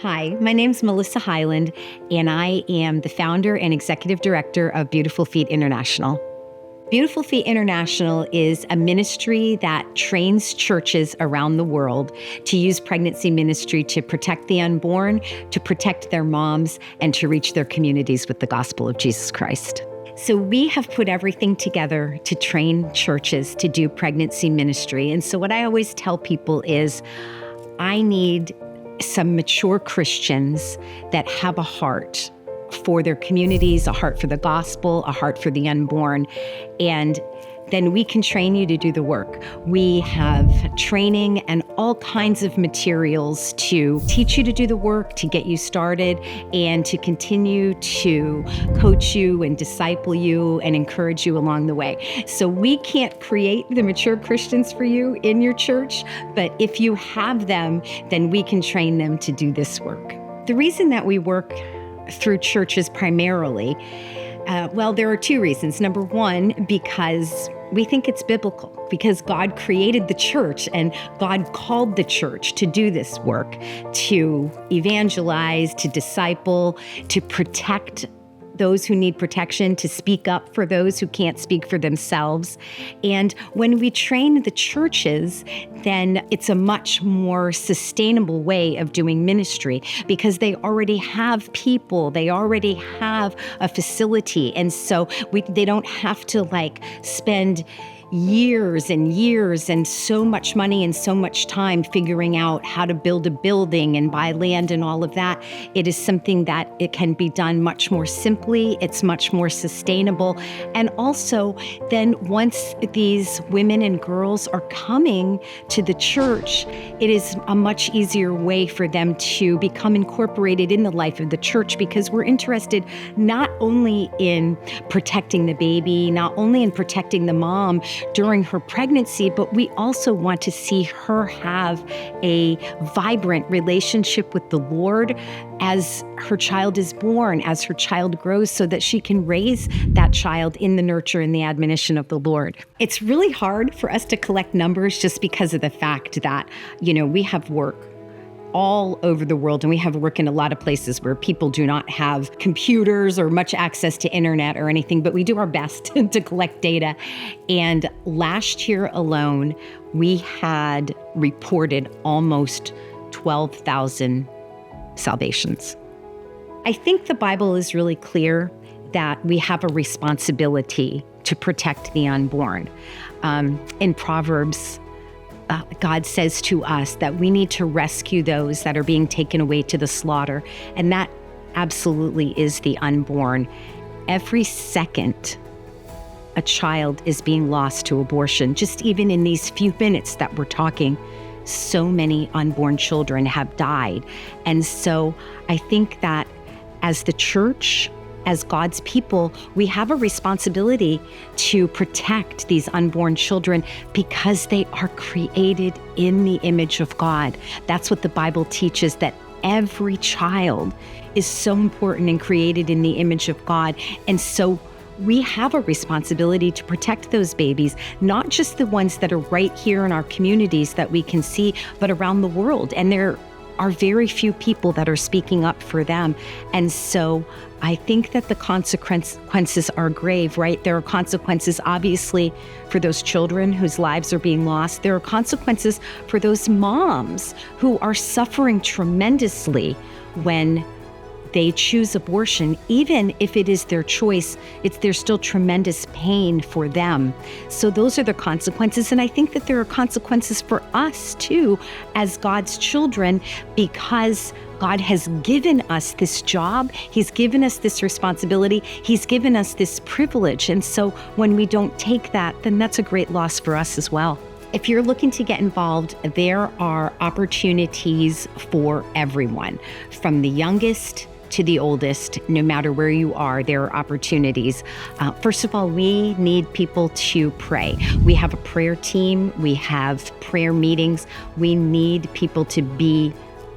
Hi, my name's Melissa Hyland, and I am the founder and executive director of Beautiful Feet International. Beautiful Feet International is a ministry that trains churches around the world to use pregnancy ministry to protect the unborn, to protect their moms, and to reach their communities with the gospel of Jesus Christ. So we have put everything together to train churches to do pregnancy ministry. And so what I always tell people is, I need some mature Christians that have a heart for their communities, a heart for the gospel, a heart for the unborn, and then we can train you to do the work. We have training and all kinds of materials to teach you to do the work, to get you started, and to continue to coach you and disciple you and encourage you along the way. So we can't create the mature Christians for you in your church, but if you have them, then we can train them to do this work. The reason that we work through churches primarily, there are two reasons. Number one, because we think it's biblical, because God created the church and God called the church to do this work, to evangelize, to disciple, to protect those who need protection, to speak up for those who can't speak for themselves. And when we train the churches, then it's a much more sustainable way of doing ministry because they already have people, they already have a facility. And so they don't have to spend years and years and so much money and so much time figuring out how to build a building and buy land and all of that. It is something that it can be done much more simply. It's much more sustainable. And also then once these women and girls are coming to the church, it is a much easier way for them to become incorporated in the life of the church because we're interested not only in protecting the baby, not only in protecting the mom during her pregnancy, but we also want to see her have a vibrant relationship with the Lord as her child is born, as her child grows, so that she can raise that child in the nurture and the admonition of the Lord. It's really hard for us to collect numbers just because of the fact that, we have work all over the world, and we have work in a lot of places where people do not have computers or much access to internet or anything, but we do our best to collect data. And last year alone, we had reported almost 12,000 salvations. I think the Bible is really clear that we have a responsibility to protect the unborn. In Proverbs, God says to us that we need to rescue those that are being taken away to the slaughter, and that absolutely is the unborn. Every second, a child is being lost to abortion. Just even in these few minutes that we're talking, so many unborn children have died. And so I think that as the church, as God's people, we have a responsibility to protect these unborn children because they are created in the image of God. That's what the Bible teaches, that every child is so important and created in the image of God. And so we have a responsibility to protect those babies, not just the ones that are right here in our communities that we can see, but around the world. And there are very few people that are speaking up for them. And so I think that the consequences are grave, right? There are consequences, obviously, for those children whose lives are being lost. There are consequences for those moms who are suffering tremendously when they choose abortion. Even if it is their choice, there's still tremendous pain for them. So those are the consequences. And I think that there are consequences for us too, as God's children, because God has given us this job. He's given us this responsibility. He's given us this privilege. And so when we don't take that, then that's a great loss for us as well. If you're looking to get involved, there are opportunities for everyone, from the youngest to the oldest. No matter where you are, there are opportunities. First of all, we need people to pray. We have a prayer team. We have prayer meetings. We need people to be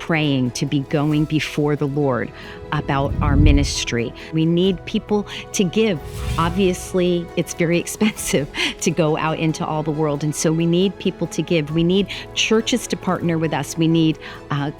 praying, to be going before the Lord about our ministry. We need people to give. Obviously, it's very expensive to go out into all the world, and so we need people to give. We need churches to partner with us. We need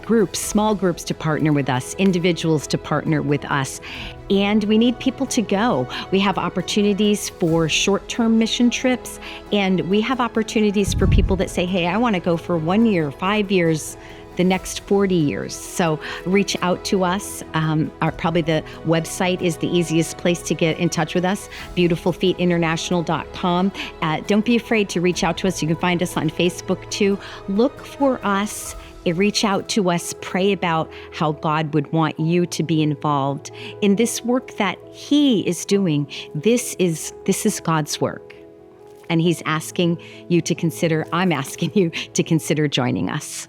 groups, small groups to partner with us, individuals to partner with us, and we need people to go. We have opportunities for short-term mission trips, and we have opportunities for people that say, hey, I want to go for 1 year, 5 years, the next 40 years. So reach out to us. Probably the website is the easiest place to get in touch with us, beautifulfeetinternational.com. Don't be afraid to reach out to us. You can find us on Facebook too. Look for us. Reach out to us, pray about how God would want you to be involved in this work that He is doing. This is God's work. And He's asking you to consider, I'm asking you to consider joining us.